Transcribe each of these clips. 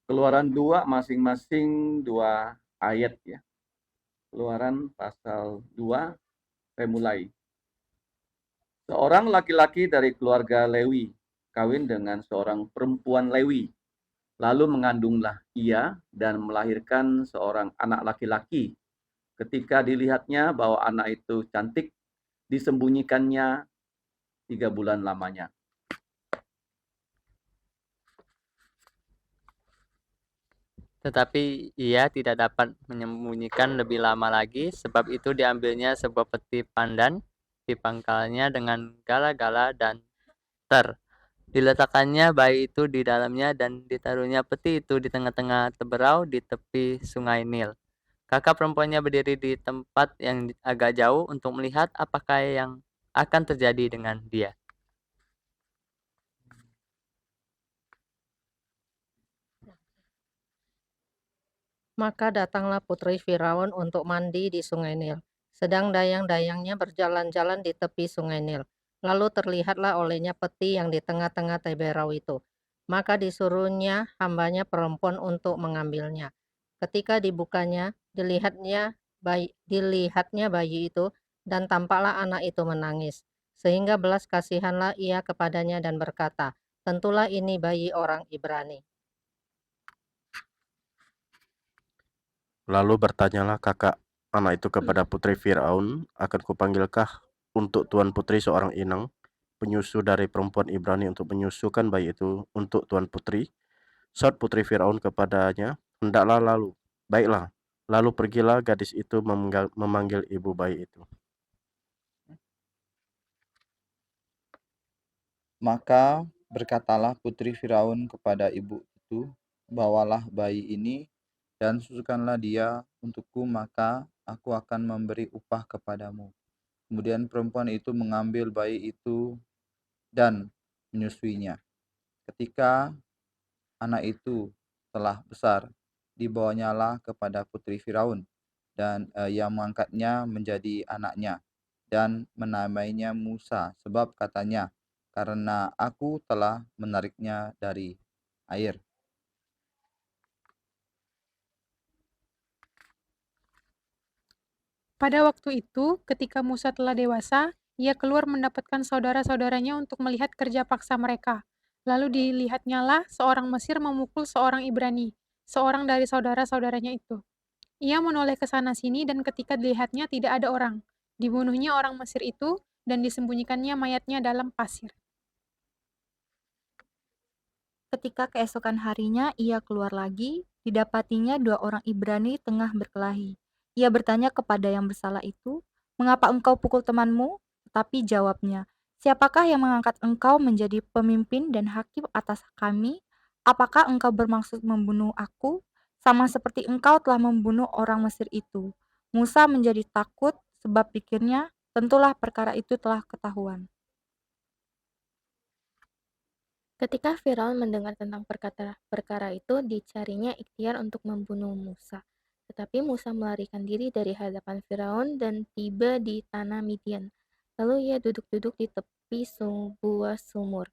Keluaran 2 masing-masing 2 ayat ya. Keluaran pasal 2, saya mulai. Seorang laki-laki dari keluarga Lewi kawin dengan seorang perempuan Lewi. Lalu mengandunglah ia dan melahirkan seorang anak laki-laki. Ketika dilihatnya bahwa anak itu cantik, disembunyikannya 3 bulan lamanya. Tetapi ia tidak dapat menyembunyikan lebih lama lagi, sebab itu diambilnya sebuah peti pandan, dipangkalnya dengan gala-gala dan ter. Diletakkannya bayi itu di dalamnya dan ditaruhnya peti itu di tengah-tengah teberau di tepi sungai Nil. Kakak perempuannya berdiri di tempat yang agak jauh untuk melihat apakah yang akan terjadi dengan dia. Maka datanglah putri Firaun untuk mandi di sungai Nil. Sedang dayang-dayangnya berjalan-jalan di tepi sungai Nil. Lalu terlihatlah olehnya peti yang di tengah-tengah teberau itu. Maka disuruhnya hambanya perempuan untuk mengambilnya. Ketika dibukanya, dilihatnya bayi itu, dan tampaklah anak itu menangis. Sehingga belas kasihanlah ia kepadanya dan berkata, tentulah ini bayi orang Ibrani. Lalu bertanyalah kakak anak itu kepada putri Firaun, akan kupanggilkah untuk tuan putri seorang inang, penyusu dari perempuan Ibrani untuk menyusukan bayi itu untuk tuan putri? Saat putri Firaun kepadanya, hendaklah lalu. Baiklah, lalu pergilah gadis itu memanggil ibu bayi itu. Maka berkatalah putri Firaun kepada ibu itu, bawalah bayi ini dan susukanlah dia untukku, maka aku akan memberi upah kepadamu. Kemudian perempuan itu mengambil bayi itu dan menyusuinya. Ketika anak itu telah besar, dibawanyalah kepada putri Firaun, dan ia mengangkatnya menjadi anaknya, dan menamainya Musa, sebab katanya, karena aku telah menariknya dari air. Pada waktu itu, ketika Musa telah dewasa, ia keluar mendapatkan saudara-saudaranya untuk melihat kerja paksa mereka. Lalu dilihatnyalah seorang Mesir memukul seorang Ibrani, seorang dari saudara-saudaranya itu. Ia menoleh ke sana-sini dan ketika dilihatnya tidak ada orang, dibunuhnya orang Mesir itu dan disembunyikannya mayatnya dalam pasir. Ketika keesokan harinya ia keluar lagi, didapatinya 2 orang Ibrani tengah berkelahi. Ia bertanya kepada yang bersalah itu, "Mengapa engkau pukul temanmu?" Tetapi jawabnya, "Siapakah yang mengangkat engkau menjadi pemimpin dan hakim atas kami? Apakah engkau bermaksud membunuh aku, sama seperti engkau telah membunuh orang Mesir itu?" Musa menjadi takut sebab pikirnya, tentulah perkara itu telah ketahuan. Ketika Firaun mendengar tentang perkara itu, dicarinya ikhtiar untuk membunuh Musa. Tetapi Musa melarikan diri dari hadapan Firaun dan tiba di tanah Midian. Lalu ia duduk-duduk di tepi sebuah sumur.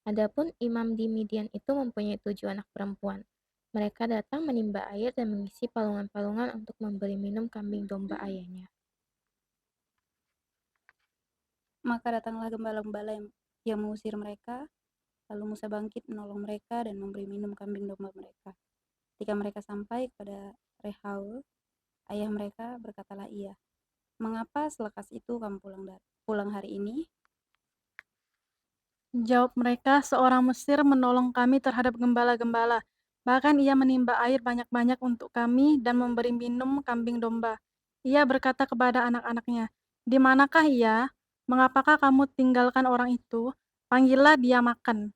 Adapun imam di Midian itu mempunyai 7 anak perempuan. Mereka datang menimba air dan mengisi palungan-palungan untuk memberi minum kambing domba ayahnya. Maka datanglah gembala-gembala yang mengusir mereka. Lalu Musa bangkit menolong mereka dan memberi minum kambing domba mereka. Ketika mereka sampai kepada Rehaul, ayah mereka, berkatalah ia, "Mengapa selekas itu kamu pulang hari ini?" Jawab mereka, seorang Mesir menolong kami terhadap gembala-gembala. Bahkan ia menimba air banyak-banyak untuk kami dan memberi minum kambing domba. Ia berkata kepada anak-anaknya, "Di manakah ia? Mengapakah kamu tinggalkan orang itu? Panggillah dia makan."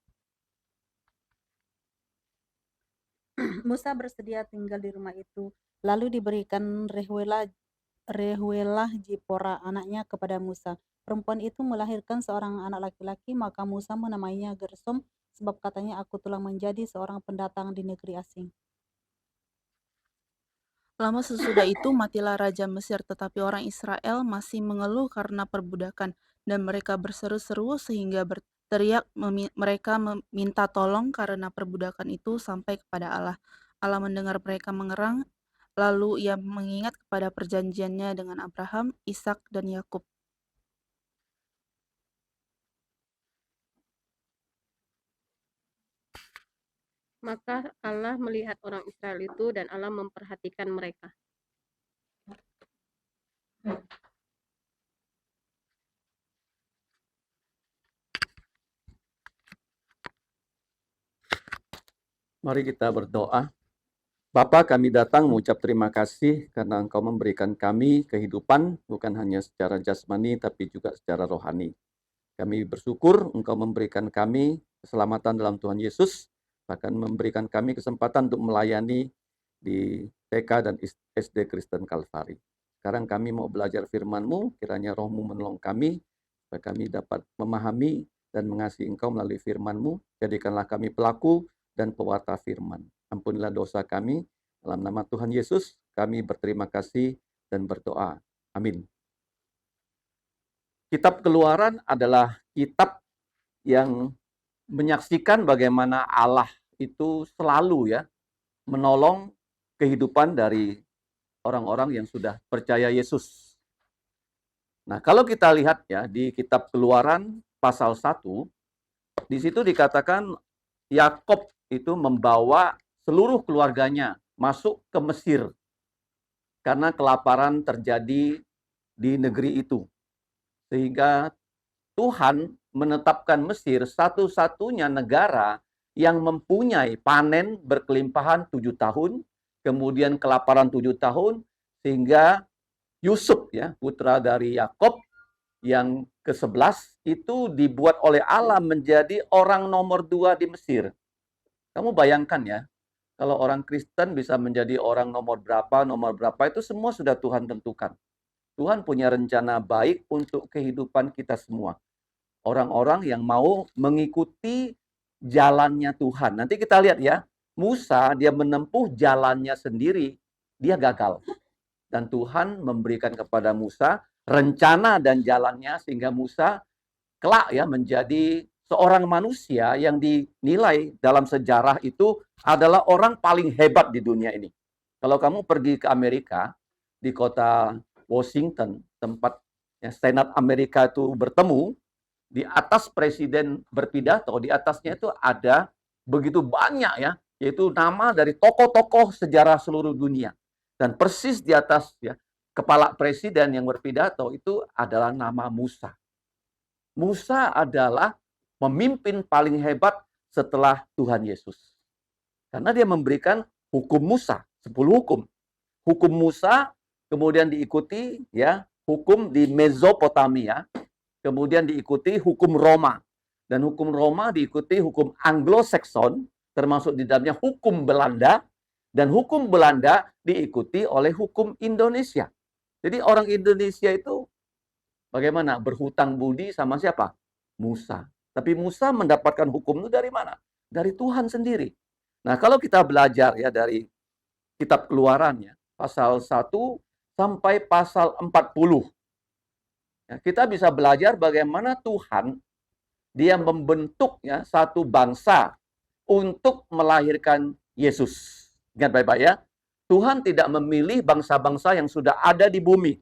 Musa bersedia tinggal di rumah itu. Lalu diberikan Rehuelah Jipora anaknya kepada Musa. Perempuan itu melahirkan seorang anak laki-laki, maka Musa menamainya Gersom, sebab katanya, "Aku telah menjadi seorang pendatang di negeri asing." Lama sesudah itu matilah Raja Mesir, tetapi orang Israel masih mengeluh karena perbudakan, dan mereka berseru-seru sehingga Mereka meminta tolong karena perbudakan itu sampai kepada Allah. Allah mendengar mereka mengerang, lalu Ia mengingat kepada perjanjiannya dengan Abraham, Ishak, dan Yakub. Maka Allah melihat orang Israel itu dan Allah memperhatikan mereka. Mari kita berdoa. Bapa, kami datang mengucap terima kasih karena Engkau memberikan kami kehidupan, bukan hanya secara jasmani, tapi juga secara rohani. Kami bersyukur Engkau memberikan kami keselamatan dalam Tuhan Yesus, bahkan memberikan kami kesempatan untuk melayani di TK dan SD Kristen Kalvari. Sekarang kami mau belajar firman-Mu, kiranya Roh-Mu menolong kami, supaya kami dapat memahami dan mengasihi Engkau melalui firman-Mu. Jadikanlah kami pelaku dan pewarta firman. Ampunilah dosa kami. Dalam nama Tuhan Yesus, kami berterima kasih dan berdoa. Amin. Kitab Keluaran adalah kitab yang menyaksikan bagaimana Allah itu selalu menolong kehidupan dari orang-orang yang sudah percaya Yesus. Nah, kalau kita lihat di kitab Keluaran pasal 1, di situ dikatakan Yakub itu membawa seluruh keluarganya masuk ke Mesir karena kelaparan terjadi di negeri itu. Sehingga Tuhan menetapkan Mesir satu-satunya negara yang mempunyai panen berkelimpahan 7 tahun, kemudian kelaparan 7 tahun, sehingga Yusuf putra dari Yakub yang ke-11 itu dibuat oleh Allah menjadi orang nomor 2 di Mesir. Kamu bayangkan kalau orang Kristen bisa menjadi orang nomor berapa itu semua sudah Tuhan tentukan. Tuhan punya rencana baik untuk kehidupan kita semua. Orang-orang yang mau mengikuti jalannya Tuhan. Nanti kita lihat Musa dia menempuh jalannya sendiri, dia gagal. Dan Tuhan memberikan kepada Musa rencana dan jalannya sehingga Musa kelak menjadi seorang manusia yang dinilai dalam sejarah itu adalah orang paling hebat di dunia ini. Kalau kamu pergi ke Amerika, di kota Washington, tempat Senat Amerika itu bertemu, di atas presiden berpidato, di atasnya itu ada begitu banyak yaitu nama dari tokoh-tokoh sejarah seluruh dunia. Dan persis di atas kepala presiden yang berpidato itu adalah nama Musa. Musa adalah pemimpin paling hebat setelah Tuhan Yesus. Karena dia memberikan hukum Musa, 10 hukum. Hukum Musa kemudian diikuti hukum di Mesopotamia, kemudian diikuti hukum Roma. Dan hukum Roma diikuti hukum Anglo-Saxon, termasuk di dalamnya hukum Belanda, dan hukum Belanda diikuti oleh hukum Indonesia. Jadi orang Indonesia itu bagaimana? Berhutang budi sama siapa? Musa. Tapi Musa mendapatkan hukum itu dari mana? Dari Tuhan sendiri. Nah, kalau kita belajar dari kitab Keluaran pasal 1 sampai pasal 40. Kita bisa belajar bagaimana Tuhan dia membentuk satu bangsa untuk melahirkan Yesus. Ingat baik-baik Tuhan tidak memilih bangsa-bangsa yang sudah ada di bumi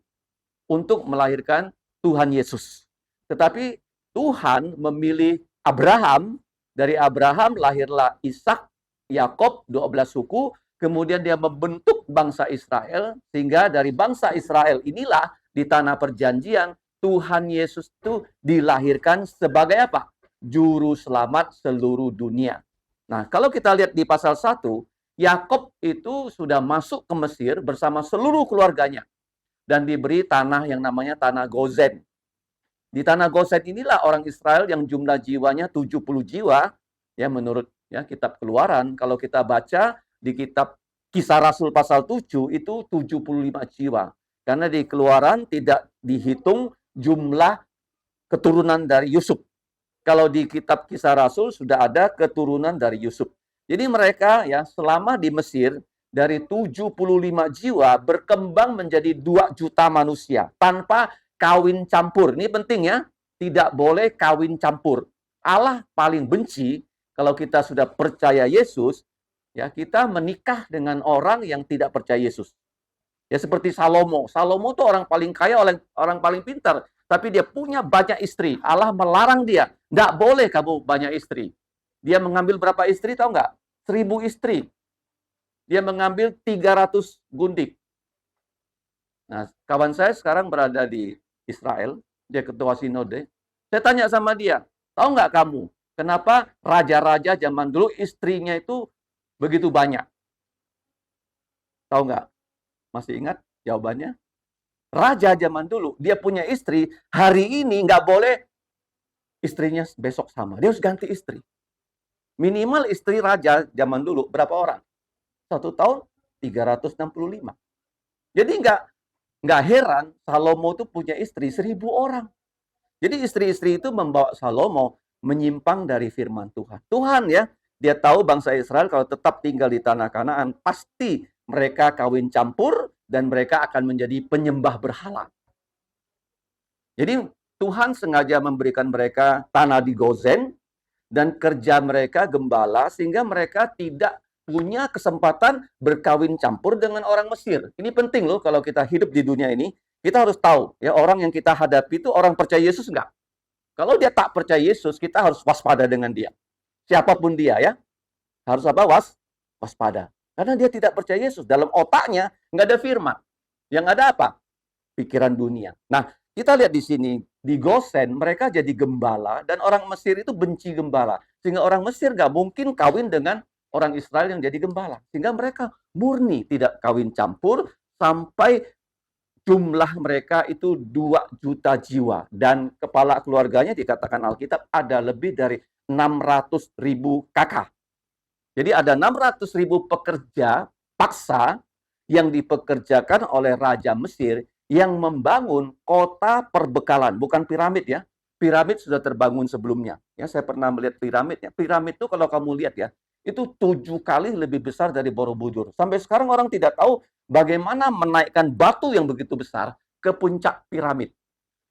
untuk melahirkan Tuhan Yesus. Tetapi Tuhan memilih Abraham, dari Abraham lahirlah Ishak, Yakub, 12 suku, kemudian dia membentuk bangsa Israel, sehingga dari bangsa Israel inilah di tanah perjanjian, Tuhan Yesus itu dilahirkan sebagai apa? Juru selamat seluruh dunia. Nah, kalau kita lihat di pasal 1, Yakub itu sudah masuk ke Mesir bersama seluruh keluarganya, dan diberi tanah yang namanya tanah Gozen. Di tanah Gosen inilah orang Israel yang jumlah jiwanya 70 jiwa, menurut kitab Keluaran. Kalau kita baca di kitab Kisah Rasul pasal 7 itu 75 jiwa. Karena di Keluaran tidak dihitung jumlah keturunan dari Yusuf. Kalau di kitab Kisah Rasul sudah ada keturunan dari Yusuf. Jadi mereka selama di Mesir dari 75 jiwa berkembang menjadi 2 juta manusia tanpa kawin campur. Ini penting tidak boleh kawin campur. Allah paling benci kalau kita sudah percaya Yesus, ya kita menikah dengan orang yang tidak percaya Yesus. Ya seperti Salomo. Salomo tuh orang paling kaya, orang paling pintar, tapi dia punya banyak istri. Allah melarang dia, nggak boleh kamu banyak istri. Dia mengambil berapa istri tahu nggak? 1000 istri. Dia mengambil 300 gundik. Nah, kawan saya sekarang berada di Israel, dia ketua sinode. Saya tanya sama dia, tahu nggak kamu, kenapa raja-raja zaman dulu istrinya itu begitu banyak? Tahu nggak? Masih ingat jawabannya? Raja zaman dulu, dia punya istri, hari ini nggak boleh istrinya besok sama. Dia harus ganti istri. Minimal istri raja zaman dulu berapa orang? 1 tahun 365. Jadi nggak heran Salomo itu punya istri 1000 orang. Jadi istri-istri itu membawa Salomo menyimpang dari firman Tuhan. Tuhan ya, dia tahu bangsa Israel kalau tetap tinggal di tanah Kanaan, pasti mereka kawin campur dan mereka akan menjadi penyembah berhala. Jadi Tuhan sengaja memberikan mereka tanah di Gozen dan kerja mereka gembala sehingga mereka tidak punya kesempatan berkawin campur dengan orang Mesir. Ini penting loh kalau kita hidup di dunia ini, kita harus tahu ya orang yang kita hadapi itu orang percaya Yesus enggak. Kalau dia tak percaya Yesus, kita harus waspada dengan dia. Siapapun dia ya, harus apa? Waspada. Karena dia tidak percaya Yesus. Dalam otaknya nggak ada firman. Yang ada apa? Pikiran dunia. Nah, kita lihat di sini, di Gosen, mereka jadi gembala, dan orang Mesir itu benci gembala. Sehingga orang Mesir nggak mungkin kawin dengan orang Israel yang jadi gembala. Sehingga mereka murni tidak kawin campur, sampai jumlah mereka itu 2 juta jiwa. Dan kepala keluarganya dikatakan Alkitab ada lebih dari 600.000 kakak. Jadi ada 600.000 pekerja paksa yang dipekerjakan oleh Raja Mesir yang membangun kota perbekalan, bukan piramid ya. Piramid sudah terbangun sebelumnya. Ya, saya pernah melihat piramidnya. Piramid itu kalau kamu lihat ya, itu 7 kali lebih besar dari Borobudur. Sampai sekarang orang tidak tahu bagaimana menaikkan batu yang begitu besar ke puncak piramid.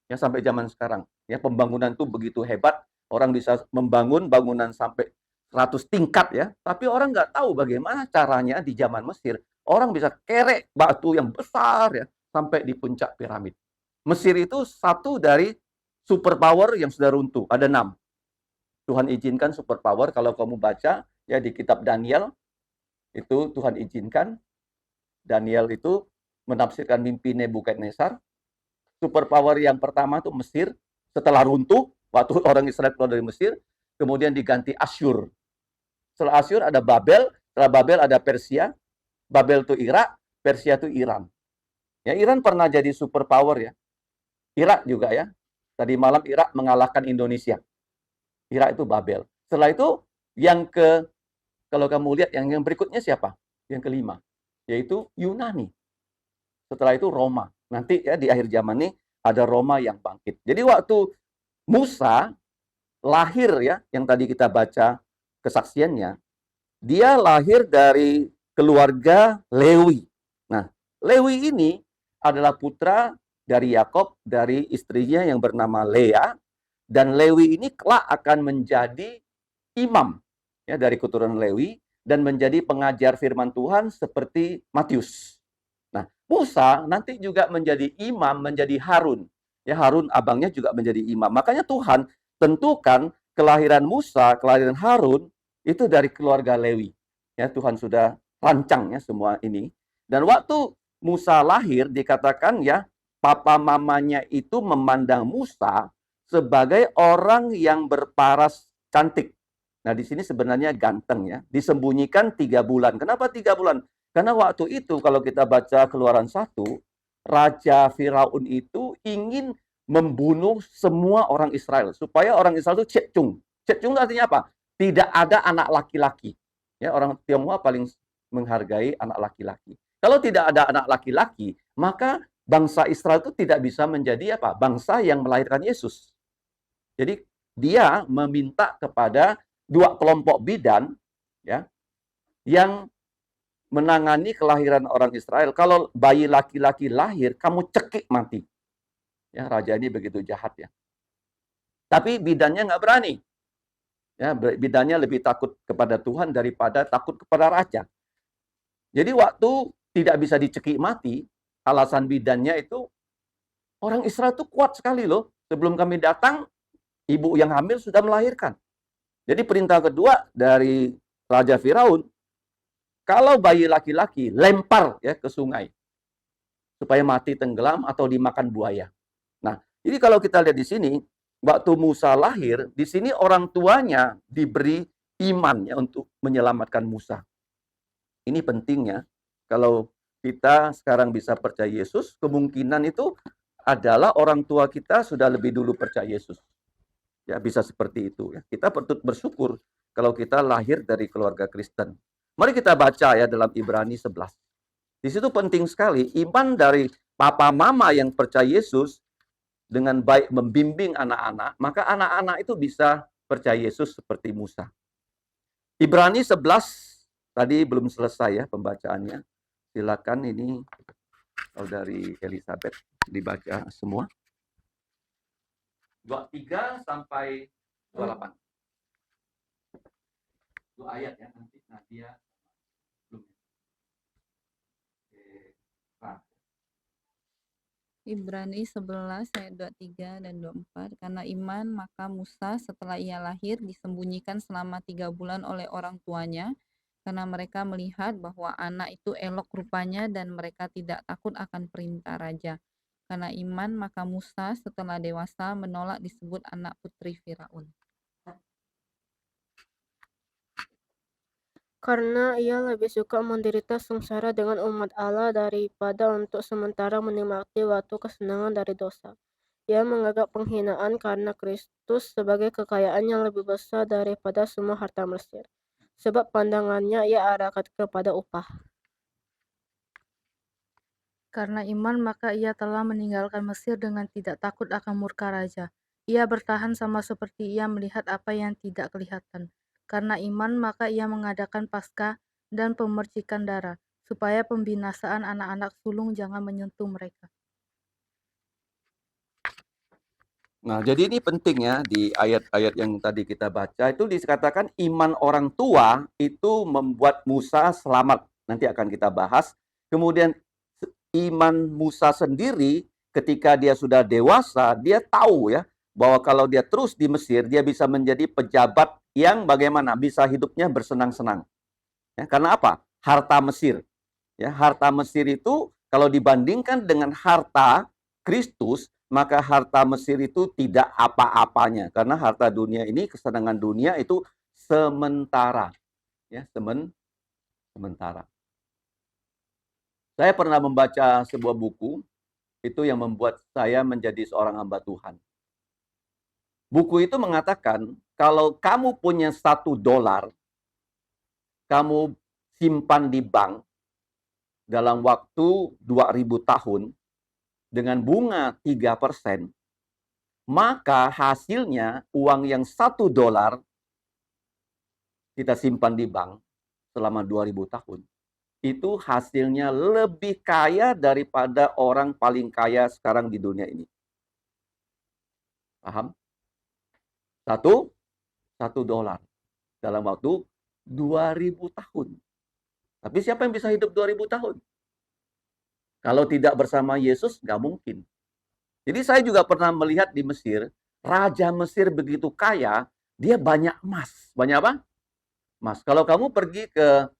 Ya sampai zaman sekarang. Ya pembangunan itu begitu hebat. Orang bisa membangun bangunan sampai 100 tingkat ya. Tapi orang nggak tahu bagaimana caranya di zaman Mesir. Orang bisa kerek batu yang besar ya sampai di puncak piramid. Mesir itu satu dari superpower yang sudah runtuh. Ada 6. Tuhan izinkan superpower kalau kamu baca ya di kitab Daniel, itu Tuhan izinkan. Daniel itu menafsirkan mimpi Nebukadnezar. Superpower yang pertama itu Mesir, setelah runtuh, waktu orang Israel keluar dari Mesir, kemudian diganti Asyur. Setelah Asyur ada Babel, setelah Babel ada Persia, Babel itu Irak, Persia itu Iran. Ya, Iran pernah jadi superpower ya. Irak juga ya. Tadi malam Irak mengalahkan Indonesia. Irak itu Babel. Setelah itu kalau kamu lihat yang berikutnya siapa? Yang kelima, yaitu Yunani. Setelah itu Roma. Nanti ya di akhir zaman ini ada Roma yang bangkit. Jadi waktu Musa lahir ya, yang tadi kita baca kesaksiannya, dia lahir dari keluarga Lewi. Nah, Lewi ini adalah putra dari Yakob, dari istrinya yang bernama Lea, dan Lewi ini kelak akan menjadi imam ya dari keturunan Lewi dan menjadi pengajar firman Tuhan seperti Matius. Nah, Musa nanti juga menjadi imam, menjadi Harun. Ya, Harun abangnya juga menjadi imam. Makanya Tuhan tentukan kelahiran Musa, kelahiran Harun itu dari keluarga Lewi. Ya, Tuhan sudah rancang ya semua ini. Dan waktu Musa lahir dikatakan ya, papa mamanya itu memandang Musa sebagai orang yang berparas cantik. Nah, di sini sebenarnya ganteng ya. Disembunyikan 3 bulan. Kenapa 3 bulan? Karena waktu itu kalau kita baca Keluaran 1, Raja Firaun itu ingin membunuh semua orang Israel. Supaya orang Israel itu cekcung. Cekcung artinya apa? Tidak ada anak laki-laki. Ya, orang Tionghoa paling menghargai anak laki-laki. Kalau tidak ada anak laki-laki, maka bangsa Israel itu tidak bisa menjadi apa? Bangsa yang melahirkan Yesus. Jadi dia meminta kepada 2 kelompok bidan ya yang menangani kelahiran orang Israel. Kalau bayi laki-laki lahir, kamu cekik mati. Ya, raja ini begitu jahat ya. Tapi bidannya nggak berani. Ya, bidannya lebih takut kepada Tuhan daripada takut kepada raja. Jadi waktu tidak bisa dicekik mati, alasan bidannya itu, orang Israel itu kuat sekali loh. Sebelum kami datang, ibu yang hamil sudah melahirkan. Jadi perintah kedua dari Raja Firaun, kalau bayi laki-laki lempar ya ke sungai supaya mati tenggelam atau dimakan buaya. Nah, jadi kalau kita lihat di sini, waktu Musa lahir, di sini orang tuanya diberi iman ya untuk menyelamatkan Musa. Ini pentingnya, kalau kita sekarang bisa percaya Yesus, kemungkinan itu adalah orang tua kita sudah lebih dulu percaya Yesus. Ya, bisa seperti itu ya. Kita patut bersyukur kalau kita lahir dari keluarga Kristen. Mari kita baca ya dalam Ibrani 11. Di situ penting sekali iman dari papa mama yang percaya Yesus dengan baik membimbing anak-anak, maka anak-anak itu bisa percaya Yesus seperti Musa. Ibrani 11 tadi belum selesai ya pembacaannya. Silakan ini Saudari Elizabeth dibaca semua. 23 sampai 28. 2 ayat ya nanti Nadia belum. Ibrani 11 ayat 23 dan 24. Karena iman maka Musa setelah ia lahir disembunyikan selama 3 bulan oleh orang tuanya, karena mereka melihat bahwa anak itu elok rupanya dan mereka tidak takut akan perintah raja. Karena iman maka Musa setelah dewasa menolak disebut anak putri Firaun. Karena ia lebih suka menderita sengsara dengan umat Allah daripada untuk sementara menikmati waktu kesenangan dari dosa. Ia menganggap penghinaan karena Kristus sebagai kekayaan yang lebih besar daripada semua harta Mesir. Sebab pandangannya ia arahkan kepada upah. Karena iman maka ia telah meninggalkan Mesir dengan tidak takut akan murka raja. Ia bertahan sama seperti ia melihat apa yang tidak kelihatan. Karena iman maka ia mengadakan Paskah dan pemercikan darah, supaya pembinasaan anak-anak sulung jangan menyentuh mereka. Nah, jadi ini penting ya di ayat-ayat yang tadi kita baca itu dikatakan iman orang tua itu membuat Musa selamat. Nanti akan kita bahas. Kemudian iman Musa sendiri ketika dia sudah dewasa, dia tahu ya bahwa kalau dia terus di Mesir, dia bisa menjadi pejabat yang bagaimana bisa hidupnya bersenang-senang. Ya, karena apa? Harta Mesir. Ya, harta Mesir itu kalau dibandingkan dengan harta Kristus, maka harta Mesir itu tidak apa-apanya. Karena harta dunia ini, kesenangan dunia itu sementara. Ya, sementara. Saya pernah membaca sebuah buku, itu yang membuat saya menjadi seorang hamba Tuhan. Buku itu mengatakan, kalau kamu punya $1, kamu simpan di bank dalam waktu 2000 tahun dengan bunga 3%, maka hasilnya uang yang $1 kita simpan di bank selama 2000 tahun, itu hasilnya lebih kaya daripada orang paling kaya sekarang di dunia ini. Paham? $1 dalam waktu 2000 tahun. Tapi siapa yang bisa hidup 2000 tahun? Kalau tidak bersama Yesus, nggak mungkin. Jadi saya juga pernah melihat di Mesir, Raja Mesir begitu kaya, dia banyak emas. Banyak apa? Emas. Kalau kamu pergi ke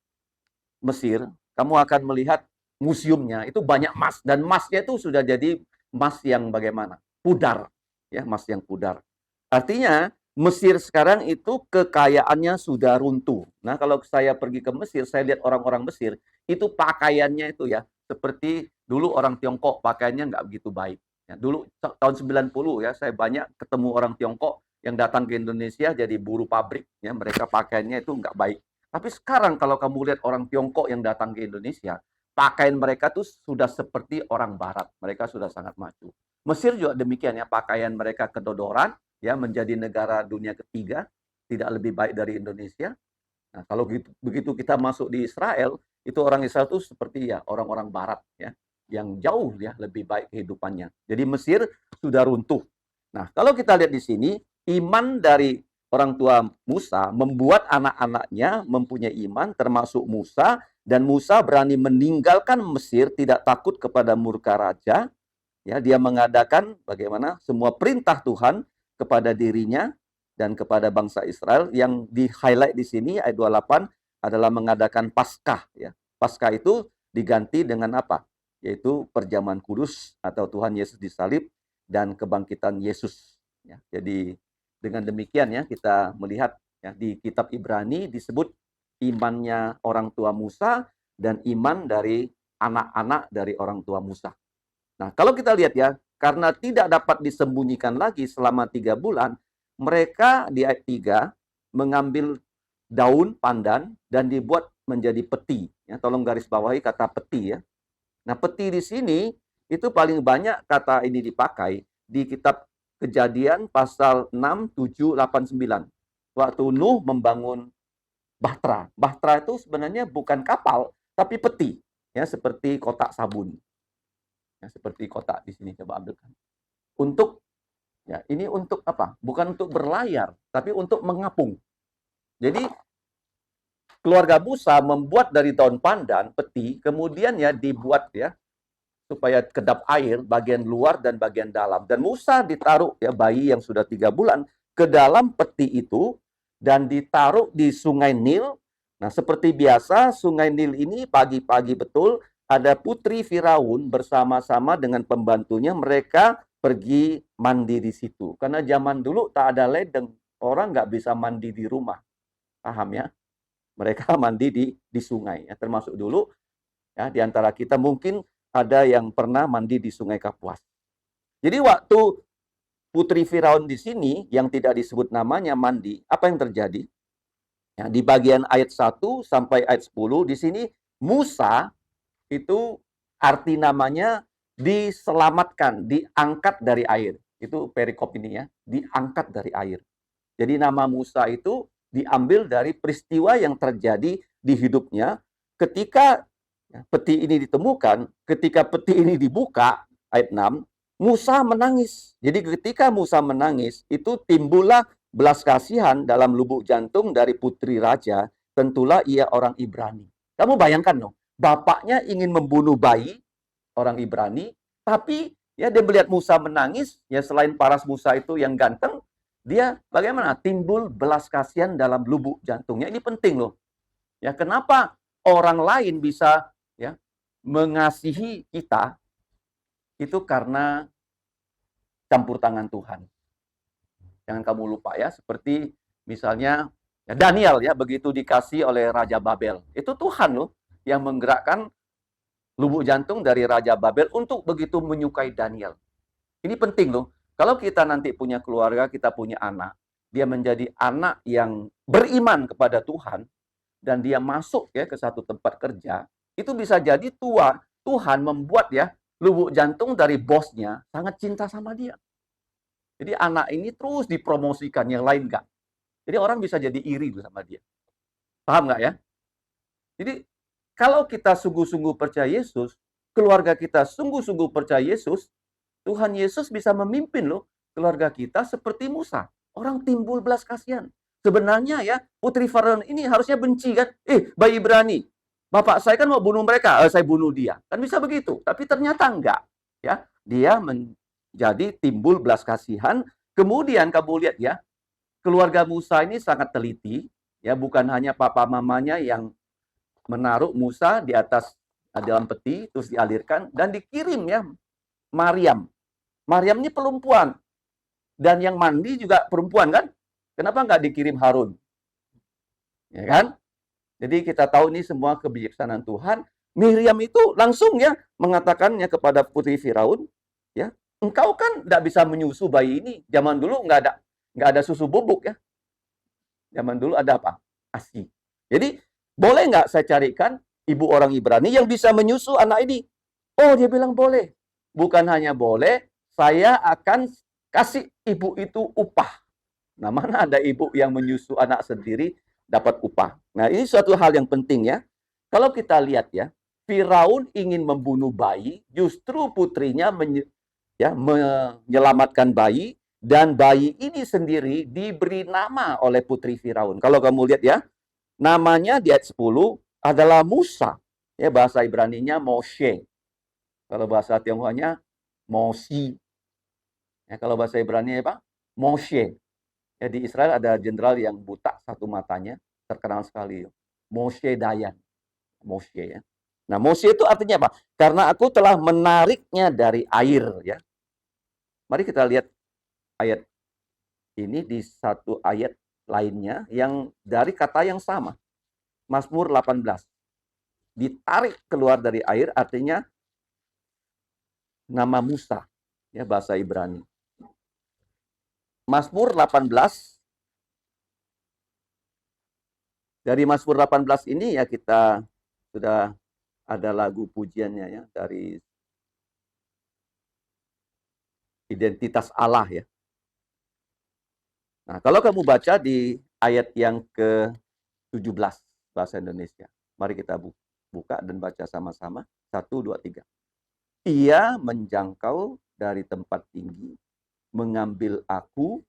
Mesir, kamu akan melihat museumnya, itu banyak emas. Dan emasnya itu sudah jadi emas yang bagaimana? Pudar. Ya, emas yang pudar. Artinya, Mesir sekarang itu kekayaannya sudah runtuh. Nah, kalau saya pergi ke Mesir, saya lihat orang-orang Mesir, itu pakaiannya itu ya, seperti dulu orang Tiongkok pakaiannya nggak begitu baik. Ya, dulu tahun 90 ya, saya banyak ketemu orang Tiongkok yang datang ke Indonesia jadi buruh pabrik. Ya, mereka pakaiannya itu nggak baik. Tapi sekarang kalau kamu lihat orang Tiongkok yang datang ke Indonesia, pakaian mereka tuh sudah seperti orang Barat. Mereka sudah sangat maju. Mesir juga demikian ya, pakaian mereka kedodoran, ya menjadi negara dunia ketiga, tidak lebih baik dari Indonesia. Nah, kalau begitu kita masuk di Israel, itu orang Israel itu seperti ya orang-orang Barat ya, yang jauh ya lebih baik kehidupannya. Jadi Mesir sudah runtuh. Nah, kalau kita lihat di sini, iman dari orang tua Musa membuat anak-anaknya mempunyai iman, termasuk Musa, dan Musa berani meninggalkan Mesir, tidak takut kepada murka raja. Ya, dia mengadakan bagaimana semua perintah Tuhan kepada dirinya dan kepada bangsa Israel. Yang di-highlight di sini ayat 28 adalah mengadakan Paskah. Ya. Paskah itu diganti dengan apa? Yaitu perjamuan kudus atau Tuhan Yesus disalib dan kebangkitan Yesus. Ya, jadi dengan demikian ya kita melihat ya, di kitab Ibrani disebut imannya orang tua Musa dan iman dari anak-anak dari orang tua Musa. Nah, kalau kita lihat ya, karena tidak dapat disembunyikan lagi selama 3 bulan, mereka di ayat 3 mengambil daun pandan dan dibuat menjadi peti. Ya, tolong garis bawahi kata peti ya. Nah, peti di sini itu paling banyak kata ini dipakai di kitab Kejadian pasal 6, 7, 8, 9. Waktu Nuh membangun Bahtera. Bahtera itu sebenarnya bukan kapal, tapi peti. Ya, seperti kotak sabun. Ya, seperti kotak di sini, coba ambilkan. Untuk, ya ini untuk apa? Bukan untuk berlayar, tapi untuk mengapung. Jadi, keluarga Musa membuat dari daun pandan, peti, kemudian ya dibuat ya, supaya kedap air bagian luar dan bagian dalam. Dan Musa ditaruh ya bayi yang sudah 3 bulan ke dalam peti itu dan ditaruh di sungai Nil. Nah, seperti biasa sungai Nil ini pagi-pagi betul ada putri Firaun bersama-sama dengan pembantunya, mereka pergi mandi di situ. Karena zaman dulu tak ada ledeng, orang nggak bisa mandi di rumah. Paham ya? Mereka mandi di sungai ya, termasuk dulu ya di antara kita mungkin ada yang pernah mandi di Sungai Kapuas. Jadi waktu putri Firaun di sini yang tidak disebut namanya mandi, apa yang terjadi? Ya, di bagian ayat 1 sampai ayat 10 di sini Musa itu arti namanya diselamatkan, diangkat dari air. Itu perikop ini ya, diangkat dari air. Jadi nama Musa itu diambil dari peristiwa yang terjadi di hidupnya ketika peti ini ditemukan, ketika peti ini dibuka, ayat 6, Musa menangis. Jadi ketika Musa menangis, itu timbullah belas kasihan dalam lubuk jantung dari putri raja, tentulah ia orang Ibrani. Kamu bayangkan dong, bapaknya ingin membunuh bayi, orang Ibrani, tapi ya dia melihat Musa menangis, ya selain paras Musa itu yang ganteng, dia bagaimana? Timbul belas kasihan dalam lubuk jantungnya. Ini penting loh. Ya, kenapa orang lain bisa ya mengasihi kita itu karena campur tangan Tuhan. Jangan kamu lupa ya, seperti misalnya ya Daniel ya, begitu dikasih oleh Raja Babel. Itu Tuhan loh yang menggerakkan lubuk jantung dari Raja Babel untuk begitu menyukai Daniel. Ini penting loh. Kalau kita nanti punya keluarga, kita punya anak, dia menjadi anak yang beriman kepada Tuhan dan dia masuk ya ke satu tempat kerja, itu bisa jadi Tuhan membuat ya lubuk jantung dari bosnya sangat cinta sama dia. Jadi anak ini terus dipromosikan, yang lain enggak. Jadi orang bisa jadi iri sama dia. Paham nggak ya? Jadi kalau kita sungguh-sungguh percaya Yesus, keluarga kita sungguh-sungguh percaya Yesus, Tuhan Yesus bisa memimpin loh keluarga kita seperti Musa. Orang timbul belas kasihan. Sebenarnya ya putri Firaun ini harusnya benci kan? Bayi Ibrani. Bapak saya kan mau bunuh mereka, saya bunuh dia. Kan bisa begitu, tapi ternyata enggak. Ya, dia menjadi timbul belas kasihan. Kemudian kamu lihat ya, keluarga Musa ini sangat teliti. Ya, bukan hanya papa mamanya yang menaruh Musa di atas dalam peti, terus dialirkan, dan dikirim ya, Maryam. Maryam ini perempuan. Dan yang mandi juga perempuan kan? Kenapa enggak dikirim Harun? Ya kan? Jadi kita tahu ini semua kebijaksanaan Tuhan. Miriam itu langsung ya mengatakannya kepada putri Firaun, ya, engkau kan tidak bisa menyusu bayi ini. Zaman dulu nggak ada susu bubuk ya. Zaman dulu ada apa? ASI. Jadi boleh nggak saya carikan ibu orang Ibrani yang bisa menyusu anak ini? Oh, dia bilang boleh. Bukan hanya boleh, saya akan kasih ibu itu upah. Nah, mana ada ibu yang menyusu anak sendiri dapat upah. Nah, ini suatu hal yang penting ya. Kalau kita lihat ya, Firaun ingin membunuh bayi, justru putrinya menyelamatkan bayi Dan bayi ini sendiri diberi nama oleh putri Firaun. Kalau kamu lihat ya, namanya di ayat 10 adalah Musa. Ya, bahasa Ibraninya Moshe. Kalau bahasa Tionghoanya Mosi. Ya, kalau bahasa Ibrani apa? Moshe. Ya, di Israel ada jenderal yang buta satu matanya, terkenal sekali. Moshe Dayan. Moshe ya. Nah, Moshe itu artinya apa? Karena aku telah menariknya dari air ya. Mari kita lihat ayat ini di satu ayat lainnya yang dari kata yang sama. Mazmur 18. Ditarik keluar dari air artinya nama Musa ya, bahasa Ibrani. Mazmur 18. Dari Mazmur 18 ini ya kita sudah ada lagu pujiannya ya, dari identitas Allah ya. Nah, kalau kamu baca di ayat yang ke-17 bahasa Indonesia. Mari kita buka dan baca sama-sama. 1, 2, 3. Ia menjangkau dari tempat tinggi, mengambil aku,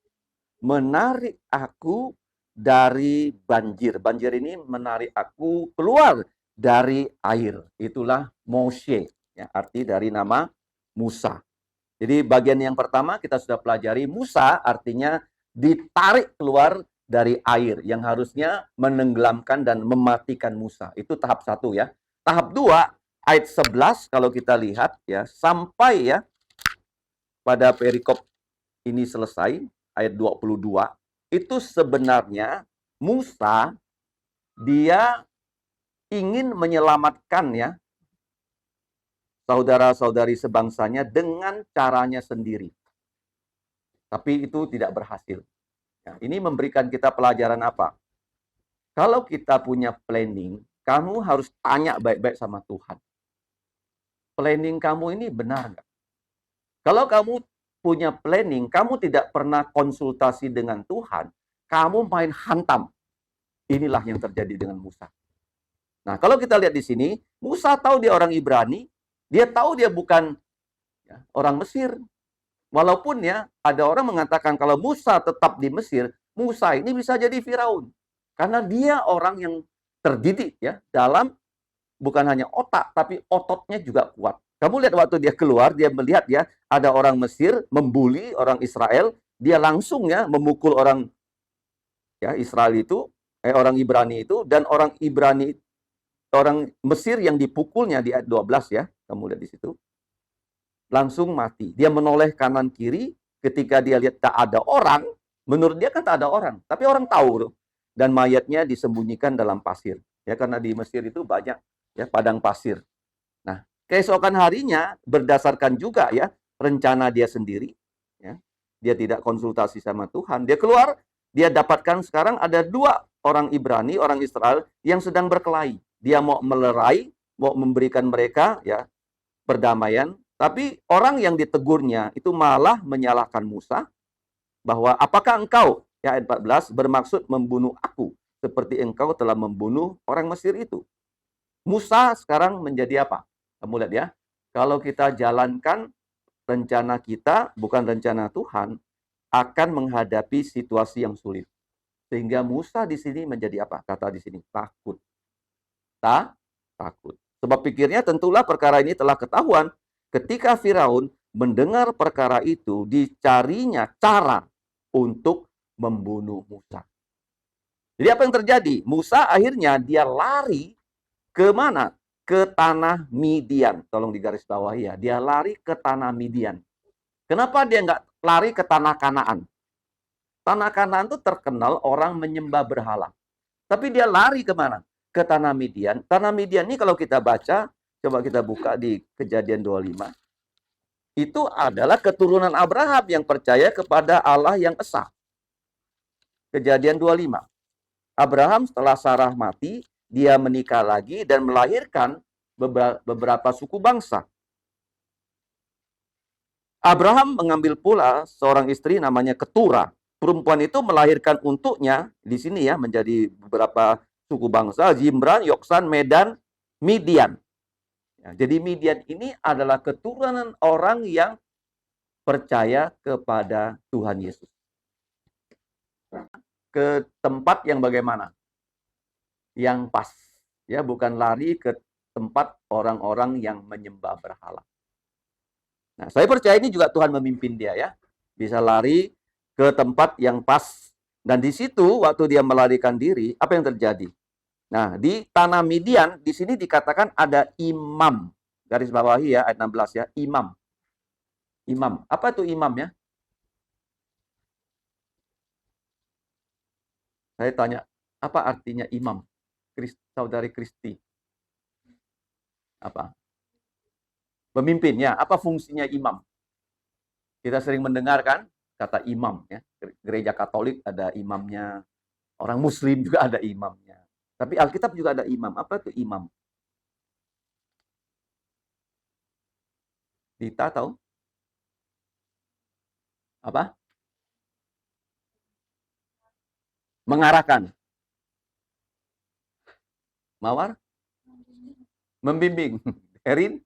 menarik aku dari banjir. Banjir ini menarik aku keluar dari air. Itulah Moshe, ya, arti dari nama Musa. Jadi bagian yang pertama kita sudah pelajari, Musa artinya ditarik keluar dari air yang harusnya menenggelamkan dan mematikan Musa. Itu tahap 1 ya. Tahap 2 ayat 11 kalau kita lihat ya, sampai ya pada perikop ini selesai ayat 22, itu sebenarnya Musa dia ingin menyelamatkan ya saudara-saudari sebangsanya dengan caranya sendiri. Tapi itu tidak berhasil. Ya, ini memberikan kita pelajaran apa? Kalau kita punya planning, kamu harus tanya baik-baik sama Tuhan. Planning kamu ini benar nggak? Kalau kamu punya planning, kamu tidak pernah konsultasi dengan Tuhan, kamu main hantam. Inilah yang terjadi dengan Musa. Nah, kalau kita lihat di sini, Musa tahu dia orang Ibrani, dia tahu dia bukan ya, orang Mesir. Walaupun ya, ada orang mengatakan kalau Musa tetap di Mesir, Musa ini bisa jadi Firaun. Karena dia orang yang terdidik ya, dalam bukan hanya otak, tapi ototnya juga kuat. Kamu lihat waktu dia keluar, dia melihat ya, ada orang Mesir membuli orang Israel, dia langsung ya memukul orang ya Israel itu, orang Ibrani itu, dan orang Mesir yang dipukulnya di ayat 12 ya, kamu lihat di situ. Langsung mati. Dia menoleh kanan kiri, ketika dia lihat tak ada orang, menurut dia kan tak ada orang, tapi orang tahu. Dan mayatnya disembunyikan dalam pasir. Ya, karena di Mesir itu banyak ya padang pasir. Nah, keesokan harinya berdasarkan juga ya rencana dia sendiri, ya, dia tidak konsultasi sama Tuhan. Dia keluar, dia dapatkan sekarang ada 2 orang Ibrani, orang Israel yang sedang berkelahi. Dia mau melerai, mau memberikan mereka ya perdamaian, tapi orang yang ditegurnya itu malah menyalahkan Musa bahwa apakah engkau ya ayat 14 bermaksud membunuh aku seperti engkau telah membunuh orang Mesir itu. Musa sekarang menjadi apa? Kamu lihat ya, kalau kita jalankan rencana kita, bukan rencana Tuhan, akan menghadapi situasi yang sulit. Sehingga Musa di sini menjadi apa? Kata di sini, takut. Takut. Sebab pikirnya tentulah perkara ini telah ketahuan. Ketika Firaun mendengar perkara itu, dicarinya cara untuk membunuh Musa. Jadi apa yang terjadi? Musa akhirnya dia lari ke mana? Ke tanah Midian. Tolong digaris bawahi ya. Dia lari ke tanah Midian. Kenapa dia nggak lari ke tanah Kanaan? Tanah Kanaan itu terkenal orang menyembah berhala. Tapi dia lari ke mana? Ke tanah Midian. Tanah Midian ini kalau kita baca, coba kita buka di Kejadian 25. Itu adalah keturunan Abraham yang percaya kepada Allah yang esa. Kejadian 25. Abraham setelah Sarah mati, dia menikah lagi dan melahirkan beberapa suku bangsa. Abraham mengambil pula seorang istri namanya Ketura. Perempuan itu melahirkan untuknya, di sini ya, menjadi beberapa suku bangsa, Zimran, Yoksan, Medan, Midian. Ya, jadi Midian ini adalah keturunan orang yang percaya kepada Tuhan Yesus. Ke tempat yang bagaimana? Yang pas. Ya, bukan lari ke tempat orang-orang yang menyembah berhala. Nah, saya percaya ini juga Tuhan memimpin dia ya. Bisa lari ke tempat yang pas. Dan di situ waktu dia melarikan diri, apa yang terjadi? Nah, di tanah Midian, di sini dikatakan ada imam. Garis bawahi ya, ayat 16 ya, imam. Imam. Apa itu imam ya? Saya tanya, apa artinya imam? Saudari Kristi. Apa? Pemimpin ya, apa fungsinya imam? Kita sering mendengarkan kata imam ya. Gereja Katolik ada imamnya, orang Muslim juga ada imamnya. Tapi Alkitab juga ada imam. Apa itu imam? Dita tahu? Apa? Mengarahkan. Mawar? Membimbing. Erin?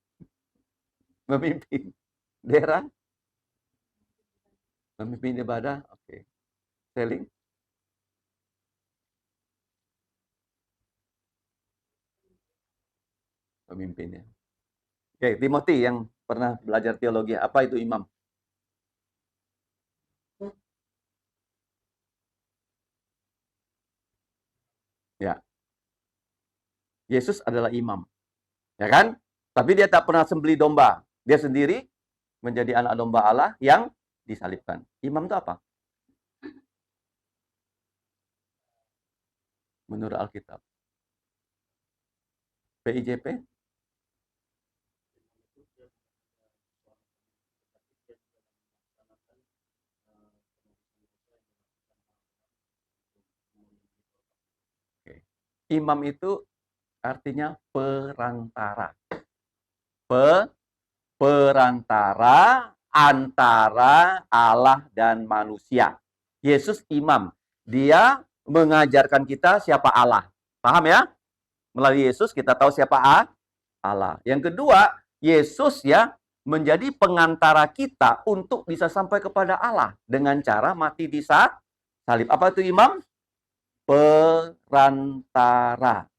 Memimpin. Dera? Memimpin ibadah? Oke. Seling? Pemimpinnya. Oke, Timothy yang pernah belajar teologi, apa itu imam? Ya. Yesus adalah imam. Ya kan? Tapi dia tak pernah sembelih domba. Dia sendiri menjadi anak domba Allah yang disalibkan. Imam itu apa? Menurut Alkitab. PIJP? Oke. Imam itu artinya perantara. Perantara antara Allah dan manusia. Yesus imam. Dia mengajarkan kita siapa Allah. Paham ya? Melalui Yesus kita tahu siapa Allah. Yang kedua, Yesus ya menjadi pengantara kita untuk bisa sampai kepada Allah dengan cara mati di salib. Apa itu imam? Perantara.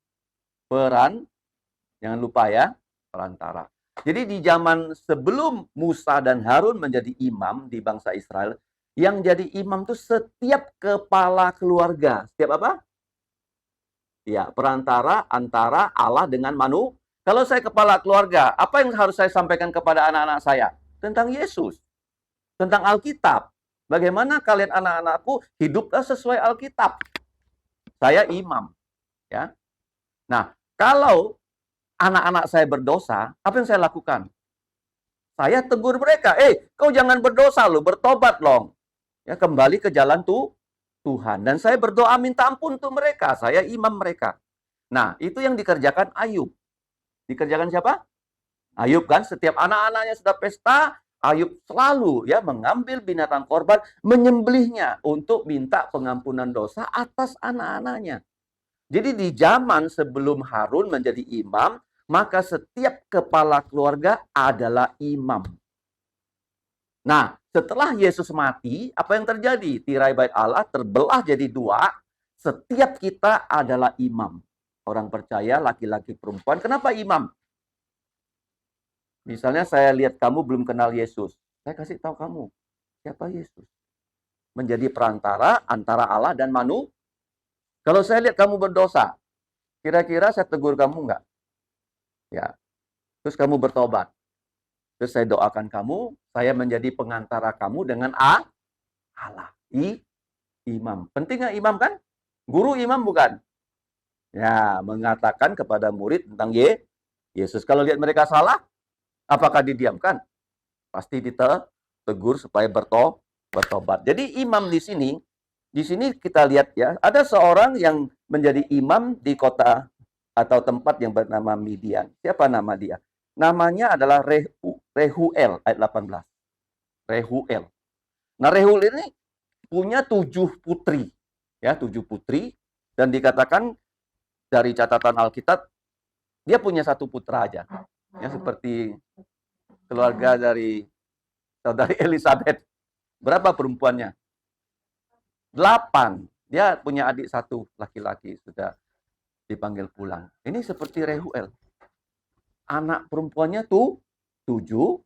Jangan lupa ya, perantara. Jadi di zaman sebelum Musa dan Harun menjadi imam di bangsa Israel, yang jadi imam itu setiap kepala keluarga. Setiap apa? Ya, perantara antara Allah dengan manusia. Kalau saya kepala keluarga, apa yang harus saya sampaikan kepada anak-anak saya? Tentang Yesus. Tentang Alkitab. Bagaimana kalian anak-anakku hiduplah sesuai Alkitab. Saya imam. Ya. Nah, kalau anak-anak saya berdosa, apa yang saya lakukan? Saya tegur mereka, kau jangan berdosa loh, bertobat loh. Ya, kembali ke jalan Tuhan. Dan saya berdoa minta ampun untuk mereka, saya imam mereka. Nah, itu yang dikerjakan Ayub. Dikerjakan siapa? Ayub kan, setiap anak-anaknya sudah pesta, Ayub selalu ya mengambil binatang korban, menyembelihnya untuk minta pengampunan dosa atas anak-anaknya. Jadi di zaman sebelum Harun menjadi imam, maka setiap kepala keluarga adalah imam. Nah, setelah Yesus mati, apa yang terjadi? Tirai bait Allah terbelah jadi dua. Setiap kita adalah imam. Orang percaya, laki-laki, perempuan. Kenapa imam? Misalnya saya lihat kamu belum kenal Yesus. Saya kasih tahu kamu, siapa Yesus? Menjadi perantara antara Allah dan manusia. Kalau saya lihat kamu berdosa, kira-kira saya tegur kamu enggak? Ya. Terus kamu bertobat. Terus saya doakan kamu, saya menjadi pengantara kamu dengan Allah. Imam. Penting nggak imam kan? Guru imam bukan? Ya, mengatakan kepada murid tentang Yesus. Kalau lihat mereka salah, apakah didiamkan? Pasti ditegur supaya bertobat. Jadi imam di sini kita lihat ya, ada seorang yang menjadi imam di kota atau tempat yang bernama Midian. Siapa nama dia? Namanya adalah Rehuel, ayat 18. Rehuel. Nah, Rehuel ini punya 7 putri. Ya, 7 putri. Dan dikatakan dari catatan Alkitab, dia punya 1 putra aja. Ya, seperti keluarga dari saudari Elizabeth. Berapa perempuannya? 8. Dia punya adik 1 laki-laki, sudah dipanggil pulang. Ini seperti Reuel. Anak perempuannya tuh 7.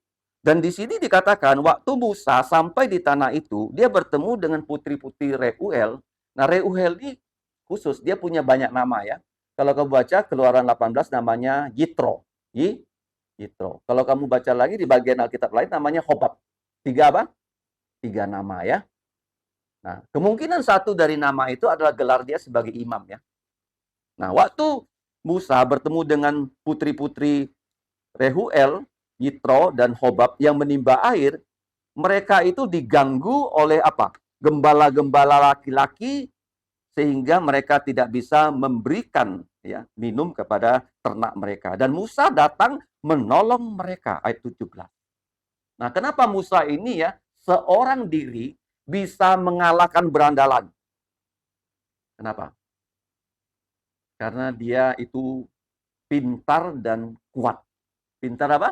Dan di sini dikatakan waktu Musa sampai di tanah itu, dia bertemu dengan putri-putri Reuel. Nah, Reuel ini khusus, dia punya banyak nama ya. Kalau kamu baca Keluaran 18 namanya Yitro. Yitro. Kalau kamu baca lagi di bagian Alkitab lain namanya Hobab. 3 apa? 3 nama ya. Nah, kemungkinan 1 dari nama itu adalah gelar dia sebagai imam ya. Nah, waktu Musa bertemu dengan putri-putri Reuel, Yitro, dan Hobab yang menimba air, mereka itu diganggu oleh apa? Gembala-gembala laki-laki, sehingga mereka tidak bisa memberikan ya minum kepada ternak mereka. Dan Musa datang menolong mereka, ayat 17. Nah, kenapa Musa ini ya seorang diri bisa mengalahkan berandalan? Kenapa? Karena dia itu pintar dan kuat. Pintar apa?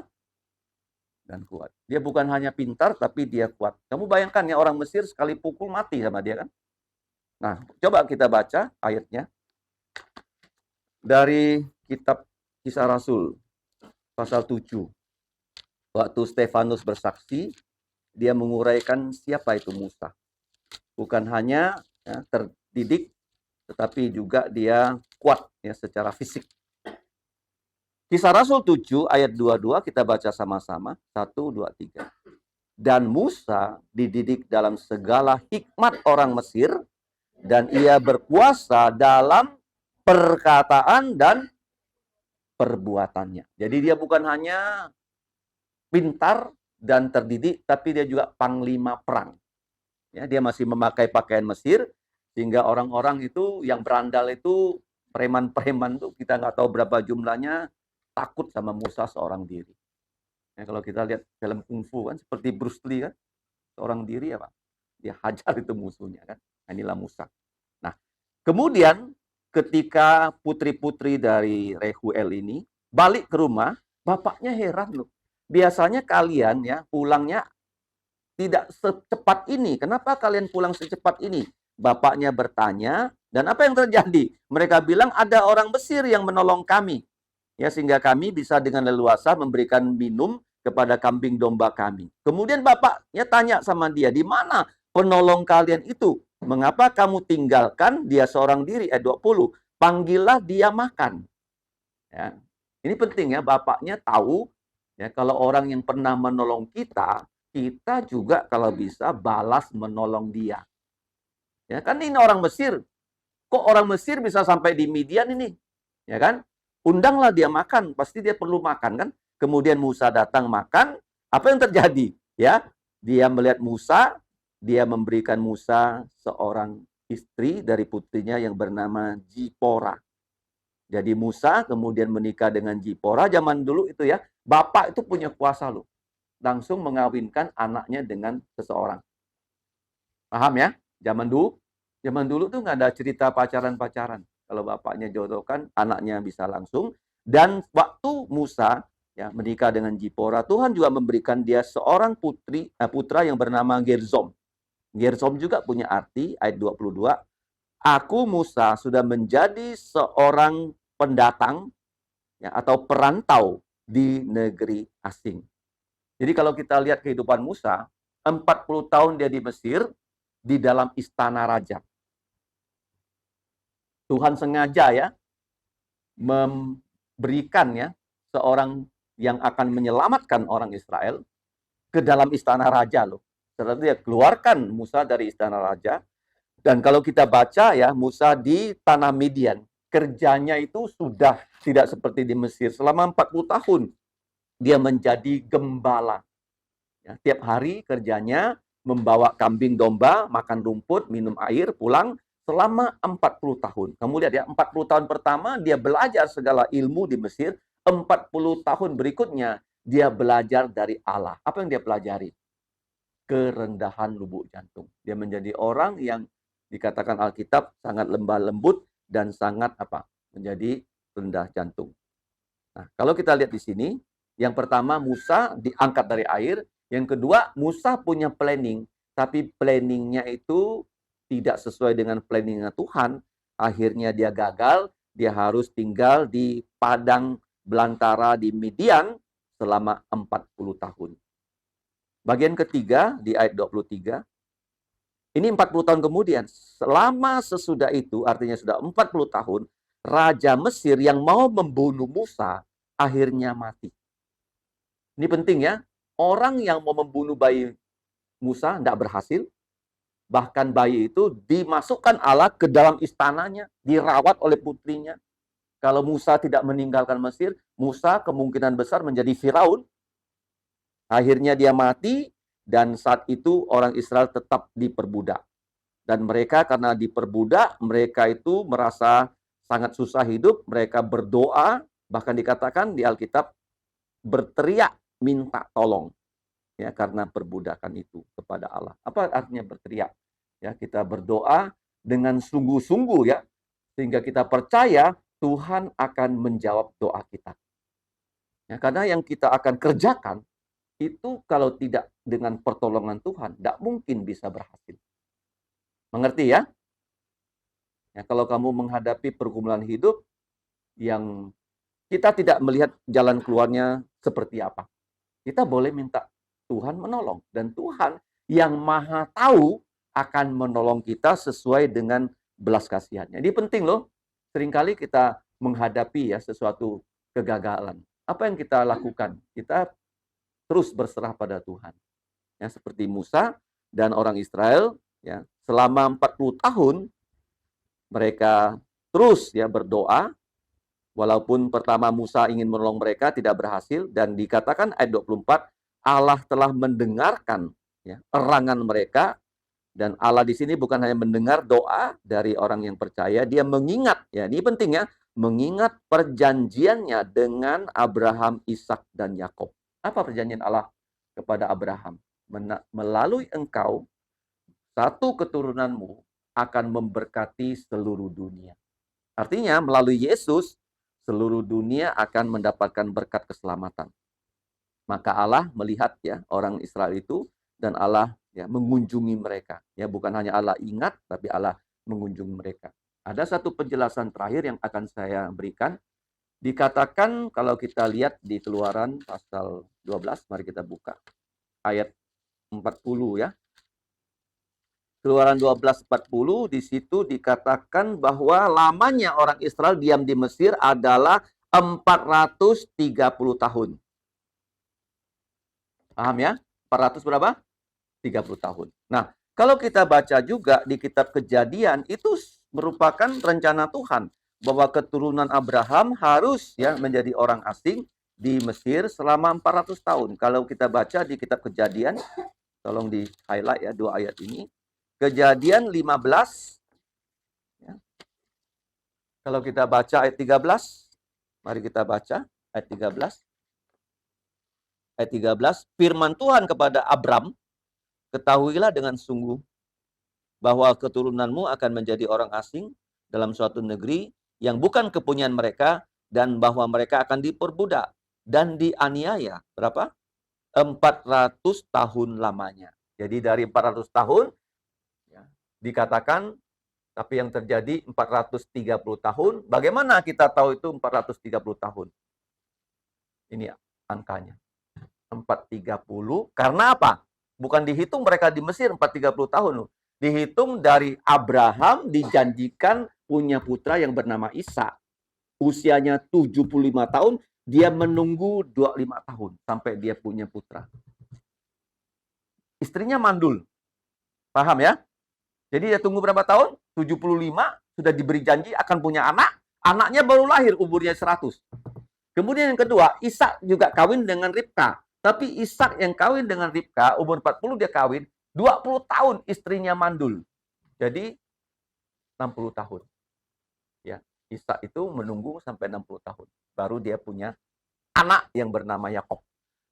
Dan kuat. Dia bukan hanya pintar, tapi dia kuat. Kamu bayangkan ya, orang Mesir sekali pukul mati sama dia kan? Nah, coba kita baca ayatnya. Dari kitab Kisah Rasul, pasal 7. Waktu Stefanus bersaksi, dia menguraikan siapa itu Musa. Bukan hanya ya, terdidik, tetapi juga dia kuat ya secara fisik. Kisah Rasul 7 ayat 22 kita baca sama-sama. 1, 2, 3. Dan Musa dididik dalam segala hikmat orang Mesir, dan ia berkuasa dalam perkataan dan perbuatannya. Jadi dia bukan hanya pintar dan terdidik, tapi dia juga panglima perang. Ya, dia masih memakai pakaian Mesir, sehingga orang-orang itu yang berandal itu, preman-preman itu kita nggak tahu berapa jumlahnya, takut sama Musa seorang diri. Ya, kalau kita lihat film kungfu kan, seperti Bruce Lee kan, seorang diri apa? Dia hajar itu musuhnya kan. Inilah Musa. Nah, kemudian ketika putri-putri dari Reuel ini balik ke rumah, bapaknya heran loh. Biasanya kalian ya pulangnya tidak secepat ini. Kenapa kalian pulang secepat ini? Bapaknya bertanya, dan apa yang terjadi? Mereka bilang ada orang Mesir yang menolong kami. Ya, sehingga kami bisa dengan leluasa memberikan minum kepada kambing domba kami. Kemudian bapaknya tanya sama dia, di mana penolong kalian itu? Mengapa kamu tinggalkan dia seorang diri? Ayat 20. Panggillah dia makan. Ya. Ini penting ya, bapaknya tahu ya kalau orang yang pernah menolong kita, kita juga kalau bisa balas menolong dia. Ya kan ini orang Mesir. Kok orang Mesir bisa sampai di Midian ini? Ya kan? Undanglah dia makan, pasti dia perlu makan kan? Kemudian Musa datang makan, apa yang terjadi? Ya, dia melihat Musa, dia memberikan Musa seorang istri dari putrinya yang bernama Zipora. Jadi Musa kemudian menikah dengan Zipora. Zaman dulu itu ya, bapak itu punya kuasa loh. Langsung mengawinkan anaknya dengan seseorang. Paham ya? Zaman dulu tuh nggak ada cerita pacaran-pacaran. Kalau bapaknya jodohkan, anaknya bisa langsung. Dan waktu Musa ya menikah dengan Zipora, Tuhan juga memberikan dia seorang putra yang bernama Gerzom. Gerzom juga punya arti, ayat 22. Aku Musa sudah menjadi seorang pendatang ya, atau perantau di negeri asing. Jadi kalau kita lihat kehidupan Musa, 40 tahun dia di Mesir, di dalam istana raja. Tuhan sengaja ya memberikan ya seorang yang akan menyelamatkan orang Israel ke dalam istana raja loh. Setelah dia keluarkan Musa dari istana raja. Dan kalau kita baca ya, Musa di tanah Midian, kerjanya itu sudah tidak seperti di Mesir. Selama 40 tahun, dia menjadi gembala. Ya, tiap hari kerjanya membawa kambing domba, makan rumput, minum air, pulang selama 40 tahun. Kamu lihat ya, 40 tahun pertama dia belajar segala ilmu di Mesir, 40 tahun berikutnya dia belajar dari Allah. Apa yang dia pelajari? Kerendahan lubuk jantung. Dia menjadi orang yang dikatakan Alkitab sangat lembah lembut dan sangat menjadi rendah jantung. Nah, kalau kita lihat di sini, yang pertama Musa diangkat dari air, Yang kedua, Musa punya planning, tapi planningnya itu tidak sesuai dengan planningnya Tuhan. Akhirnya dia gagal, dia harus tinggal di padang belantara di Midian selama 40 tahun. Bagian ketiga di ayat 23, ini 40 tahun kemudian, selama sesudah itu, artinya sudah 40 tahun, Raja Mesir yang mau membunuh Musa, akhirnya mati. Ini penting ya, orang yang mau membunuh bayi Musa tidak berhasil, bahkan bayi itu dimasukkan Allah ke dalam istananya, dirawat oleh putrinya. Kalau Musa tidak meninggalkan Mesir, Musa kemungkinan besar menjadi Firaun. Akhirnya dia mati, dan saat itu orang Israel tetap diperbudak. Dan mereka karena diperbudak, mereka itu merasa sangat susah hidup, mereka berdoa, bahkan dikatakan di Alkitab, berteriak minta tolong. Ya, karena perbudakan itu kepada Allah. Apa artinya berteriak? Ya, kita berdoa dengan sungguh-sungguh ya, sehingga kita percaya Tuhan akan menjawab doa kita. Ya, karena yang kita akan kerjakan, itu kalau tidak dengan pertolongan Tuhan, tidak mungkin bisa berhasil. Mengerti ya? Ya, kalau kamu menghadapi pergumulan hidup yang kita tidak melihat jalan keluarnya seperti apa, kita boleh minta Tuhan menolong. Dan Tuhan yang maha tahu akan menolong kita sesuai dengan belas kasihannya. Ini penting loh. Seringkali kita menghadapi ya sesuatu kegagalan. Apa yang kita lakukan? Kita terus berserah pada Tuhan. Ya, seperti Musa dan orang Israel, ya, selama 40 tahun mereka terus ya berdoa, walaupun pertama Musa ingin menolong mereka tidak berhasil, dan dikatakan ayat 24, Allah telah mendengarkan ya, erangan mereka, dan Allah di sini bukan hanya mendengar doa dari orang yang percaya, dia mengingat, ya ini penting ya, mengingat perjanjiannya dengan Abraham, Ishak dan Yakub. Apa perjanjian Allah kepada Abraham? Melalui engkau, satu keturunanmu akan memberkati seluruh dunia. Artinya melalui Yesus, seluruh dunia akan mendapatkan berkat keselamatan. Maka Allah melihat ya orang Israel itu, dan Allah ya mengunjungi mereka. Ya, bukan hanya Allah ingat, tapi Allah mengunjungi mereka. Ada satu penjelasan terakhir yang akan saya berikan. Dikatakan kalau kita lihat di Keluaran pasal 12, mari kita buka ayat 40 ya. Keluaran 12:40, di situ dikatakan bahwa lamanya orang Israel diam di Mesir adalah 430 tahun. Paham ya? 400 berapa? 30 tahun. Nah, kalau kita baca juga di kitab Kejadian, itu merupakan rencana Tuhan bahwa keturunan Abraham harus ya menjadi orang asing di Mesir selama 400 tahun. Kalau kita baca di kitab Kejadian, tolong di-highlight ya dua ayat ini. Kejadian 15. Ya. Kalau kita baca ayat 13, mari kita baca ayat 13. Ayat 13, firman Tuhan kepada Abram, ketahuilah dengan sungguh bahwa keturunanmu akan menjadi orang asing dalam suatu negeri yang bukan kepunyaan mereka, dan bahwa mereka akan diperbudak dan dianiaya. Berapa? 400 tahun lamanya. Jadi dari 400 tahun, ya, dikatakan, tapi yang terjadi 430 tahun. Bagaimana kita tahu itu 430 tahun? Ini angkanya. 430, karena apa? Bukan dihitung mereka di Mesir 430 tahun. Dihitung dari Abraham dijanjikan punya putra yang bernama Ishak. Usianya 75 tahun, dia menunggu 25 tahun sampai dia punya putra. Istrinya mandul. Paham ya? Jadi dia tunggu berapa tahun? 75, sudah diberi janji akan punya anak. Anaknya baru lahir, umurnya 100. Kemudian yang kedua, Ishak juga kawin dengan Ribka. Tapi Ishak yang kawin dengan Ribka, umur 40 dia kawin, 20 tahun istrinya mandul. Jadi 60 tahun. Ya, Ishak itu menunggu sampai 60 tahun. Baru dia punya anak yang bernama Yakub.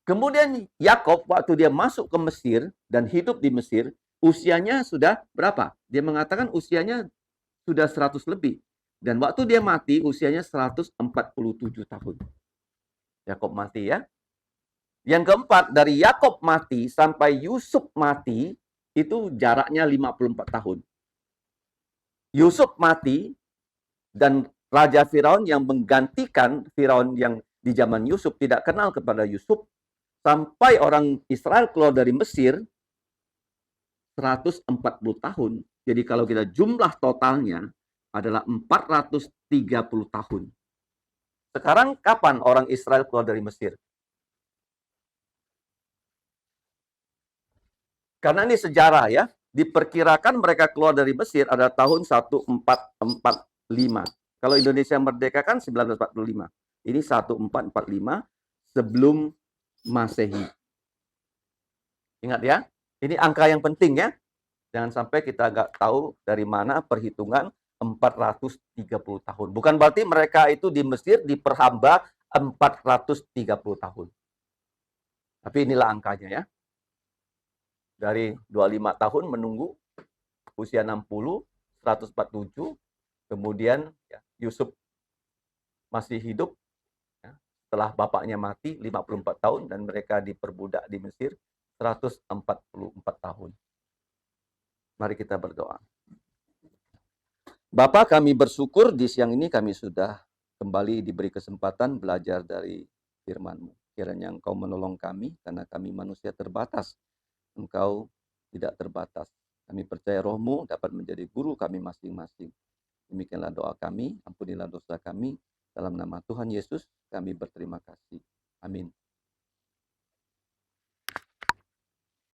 Kemudian Yakub waktu dia masuk ke Mesir dan hidup di Mesir, usianya sudah berapa? Dia mengatakan usianya sudah 100 lebih. Dan waktu dia mati usianya 147 tahun. Yakub mati ya. Yang keempat, dari Yakob mati sampai Yusuf mati, itu jaraknya 54 tahun. Yusuf mati, dan Raja Firaun yang menggantikan Firaun yang di zaman Yusuf tidak kenal kepada Yusuf, sampai orang Israel keluar dari Mesir 140 tahun. Jadi kalau kita jumlah totalnya adalah 430 tahun. Sekarang kapan orang Israel keluar dari Mesir? Karena ini sejarah ya. Diperkirakan mereka keluar dari Mesir adalah tahun 1445. Kalau Indonesia merdeka kan 1945. Ini 1445 sebelum Masehi. Ingat ya, ini angka yang penting ya. Jangan sampai kita nggak tahu dari mana perhitungan 430 tahun. Bukan berarti mereka itu di Mesir diperhamba 430 tahun. Tapi inilah angkanya ya. Dari 25 tahun menunggu, usia 60, 147, kemudian ya, Yusuf masih hidup, ya, setelah bapaknya mati 54 tahun, dan mereka diperbudak di Mesir 144 tahun. Mari kita berdoa. Bapa, kami bersyukur di siang ini kami sudah kembali diberi kesempatan belajar dari firman-Mu. Kiranya Engkau menolong kami, karena kami manusia terbatas. Engkau tidak terbatas. Kami percaya Roh-Mu dapat menjadi guru kami masing-masing. Demikianlah doa kami, ampunilah dosa kami. Dalam nama Tuhan Yesus, kami berterima kasih. Amin.